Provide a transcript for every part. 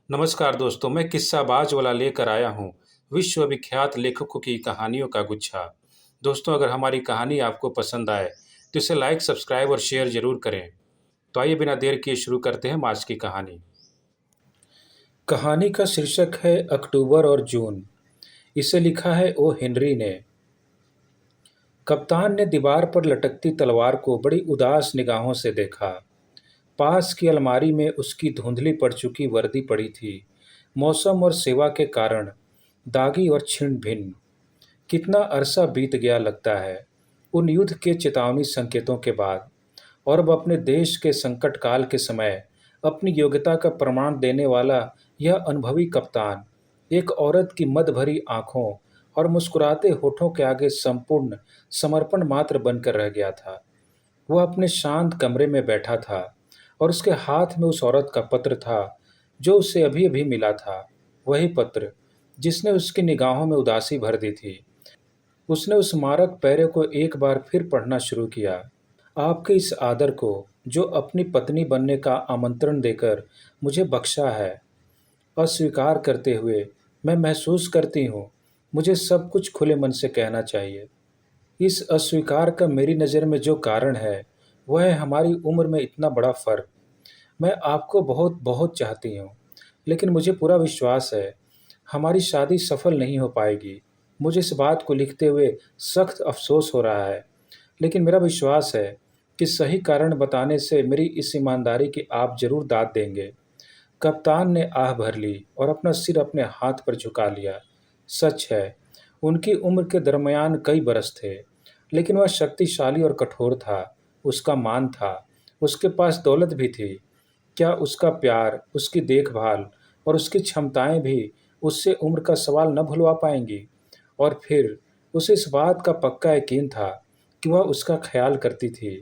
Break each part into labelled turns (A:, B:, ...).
A: नमस्कार दोस्तों, मैं किस्साबाज वाला लेकर आया हूँ विश्वविख्यात लेखकों की कहानियों का गुच्छा। दोस्तों, अगर हमारी कहानी आपको पसंद आए तो इसे लाइक, सब्सक्राइब और शेयर ज़रूर करें। तो आइए बिना देर किए शुरू करते हैं हम आज की कहानी। कहानी का शीर्षक है अक्टूबर और जून। इसे लिखा है ओ हेनरी ने। कप्तान ने दीवार पर लटकती तलवार को बड़ी उदास निगाहों से देखा। पास की अलमारी में उसकी धुंधली पड़ चुकी वर्दी पड़ी थी, मौसम और सेवा के कारण दागी और छिन्न भिन्न। कितना अरसा बीत गया लगता है उन युद्ध के चेतावनी संकेतों के बाद, और अब अपने देश के संकट काल के समय अपनी योग्यता का प्रमाण देने वाला यह अनुभवी कप्तान एक औरत की मद भरी आंखों और मुस्कुराते होठों के आगे संपूर्ण समर्पण मात्र बनकर रह गया था। वह अपने शांत कमरे में बैठा था और उसके हाथ में उस औरत का पत्र था जो उसे अभी अभी मिला था। वही पत्र जिसने उसकी निगाहों में उदासी भर दी थी। उसने उस मारक पैरे को एक बार फिर पढ़ना शुरू किया। आपके इस आदर को, जो अपनी पत्नी बनने का आमंत्रण देकर मुझे बख्शा है, अस्वीकार करते हुए मैं महसूस करती हूँ मुझे सब कुछ खुले मन से कहना चाहिए। इस अस्वीकार का मेरी नज़र में जो कारण है वह है हमारी उम्र में इतना बड़ा फर्क। मैं आपको बहुत बहुत चाहती हूँ, लेकिन मुझे पूरा विश्वास है हमारी शादी सफल नहीं हो पाएगी। मुझे इस बात को लिखते हुए सख्त अफसोस हो रहा है, लेकिन मेरा विश्वास है कि सही कारण बताने से मेरी इस ईमानदारी की आप जरूर दाद देंगे। कप्तान ने आह भर ली और अपना सिर अपने हाथ पर झुका लिया। सच है, उनकी उम्र के दरमियान कई बरस थे, लेकिन वह शक्तिशाली और कठोर था। उसका मान था, उसके पास दौलत भी थी। क्या उसका प्यार, उसकी देखभाल और उसकी क्षमताएं भी उससे उम्र का सवाल न भुलवा पाएंगी? और फिर उसे इस बात का पक्का यकीन था कि वह उसका ख्याल करती थी।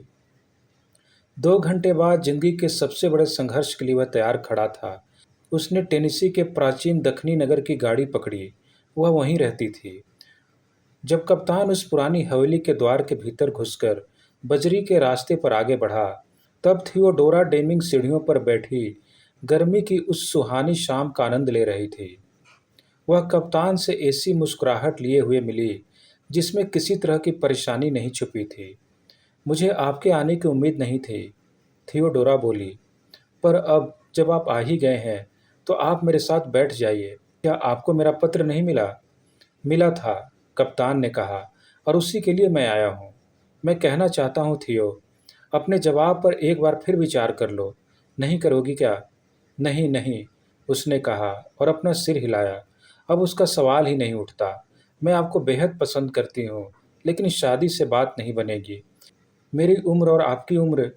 A: 2 घंटे बाद जिंदगी के सबसे बड़े संघर्ष के लिए वह तैयार खड़ा था। उसने टेनेसी के प्राचीन दक्षिणी नगर की गाड़ी पकड़ी। वह वहीं रहती थी। जब कप्तान उस पुरानी हवेली के द्वार के भीतर घुसकर बजरी के रास्ते पर आगे बढ़ा, तब थियोडोरा डेमिंग सीढ़ियों पर बैठी गर्मी की उस सुहानी शाम का आनंद ले रही थी। वह कप्तान से ऐसी मुस्कुराहट लिए हुए मिली जिसमें किसी तरह की परेशानी नहीं छुपी थी। मुझे आपके आने की उम्मीद नहीं थी, थियोडोरा बोली, पर अब जब आप आ ही गए हैं तो आप मेरे साथ बैठ जाइए। क्या आपको मेरा पत्र नहीं मिला? मिला था, कप्तान ने कहा, और उसी के लिए मैं आया हूँ। मैं कहना चाहता हूँ थियो, अपने जवाब पर एक बार फिर विचार कर लो। नहीं करोगी क्या? नहीं नहीं, उसने कहा और अपना सिर हिलाया। अब उसका सवाल ही नहीं उठता। मैं आपको बेहद पसंद करती हूँ, लेकिन इस शादी से बात नहीं बनेगी। मेरी उम्र और आपकी उम्र,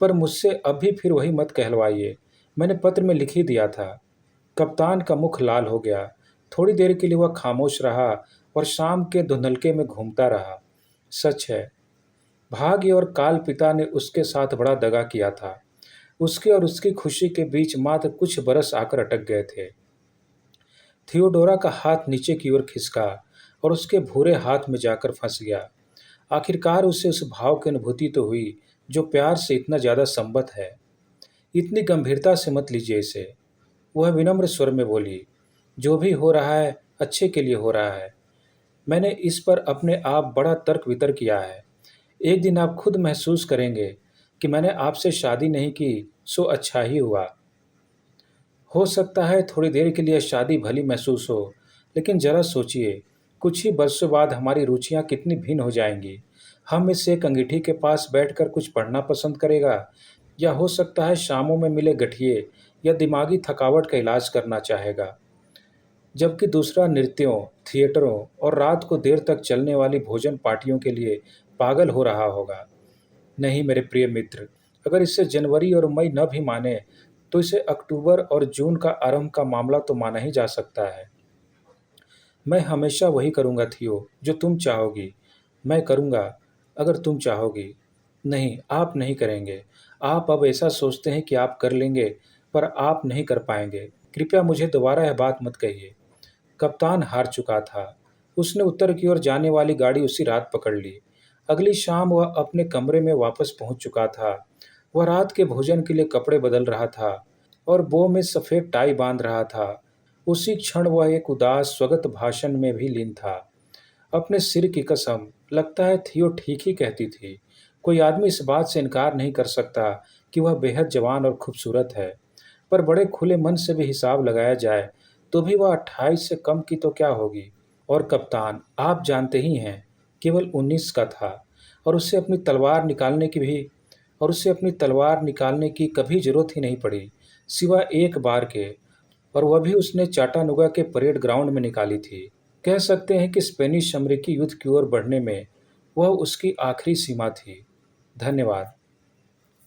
A: पर मुझसे अभी फिर वही मत कहलवाइए। मैंने पत्र में लिख ही दिया था। कप्तान का मुख लाल हो गया। थोड़ी देर के लिए वह खामोश रहा और शाम के धुंधलके में घूमता रहा। सच है, भाग्य और काल पिता ने उसके साथ बड़ा दगा किया था। उसके और उसकी खुशी के बीच मात्र कुछ बरस आकर अटक गए थे। थियोडोरा का हाथ नीचे की ओर खिसका और उसके भूरे हाथ में जाकर फंस गया। आखिरकार उसे उस भाव की अनुभूति तो हुई जो प्यार से इतना ज्यादा संबद्ध है। इतनी गंभीरता से मत लीजिए इसे, वह विनम्र स्वर में बोली। जो भी हो रहा है अच्छे के लिए हो रहा है। मैंने इस पर अपने आप बड़ा तर्क वितर्क किया है। एक दिन आप खुद महसूस करेंगे कि मैंने आपसे शादी नहीं की, सो अच्छा ही हुआ। हो सकता है थोड़ी देर के लिए शादी भली महसूस हो, लेकिन जरा सोचिए, कुछ ही बरसों बाद हमारी रुचियां कितनी भिन्न हो जाएंगी। हम में से एक अंगीठी के पास बैठकर कुछ पढ़ना पसंद करेगा, या हो सकता है शामों में मिले गठिए या दिमागी थकावट का इलाज करना चाहेगा, जबकि दूसरा नृत्यों, थिएटरों और रात को देर तक चलने वाली भोजन पार्टियों के लिए पागल हो रहा होगा। नहीं मेरे प्रिय मित्र, अगर इसे जनवरी और मई न भी माने तो इसे अक्टूबर और जून का आरंभ का मामला तो माना ही जा सकता है। मैं हमेशा वही करूँगा थियो जो तुम चाहोगी। मैं करूँगा अगर तुम चाहोगी। नहीं, आप नहीं करेंगे। आप अब ऐसा सोचते हैं कि आप कर लेंगे, पर आप नहीं कर पाएंगे। कृपया मुझे दोबारा यह बात मत कहिए। कप्तान हार चुका था। उसने उत्तर की ओर जाने वाली गाड़ी उसी रात पकड़ ली। अगली शाम वह अपने कमरे में वापस पहुंच चुका था। वह रात के भोजन के लिए कपड़े बदल रहा था। और बो में सफ़ेद टाई बांध रहा था। उसी क्षण वह एक उदास स्वगत भाषण में भी लीन था। अपने सिर की कसम, लगता है थियो ठीक ही कहती थी। कोई आदमी इस बात से इनकार नहीं कर सकता कि वह बेहद जवान और खूबसूरत है। पर बड़े खुले मन से भी हिसाब लगाया जाए तो भी वह 28 से कम की तो क्या होगी। और कप्तान, आप जानते ही हैं, केवल 19 का था। और उसे अपनी तलवार निकालने की भी और उसे अपनी तलवार निकालने की कभी जरूरत ही नहीं पड़ी, सिवाय एक बार के, और वह भी उसने चाटानुगा के परेड ग्राउंड में निकाली थी। कह सकते हैं कि स्पेनिश अमेरिकी युद्ध की ओर बढ़ने में वह उसकी आखिरी सीमा थी। धन्यवाद।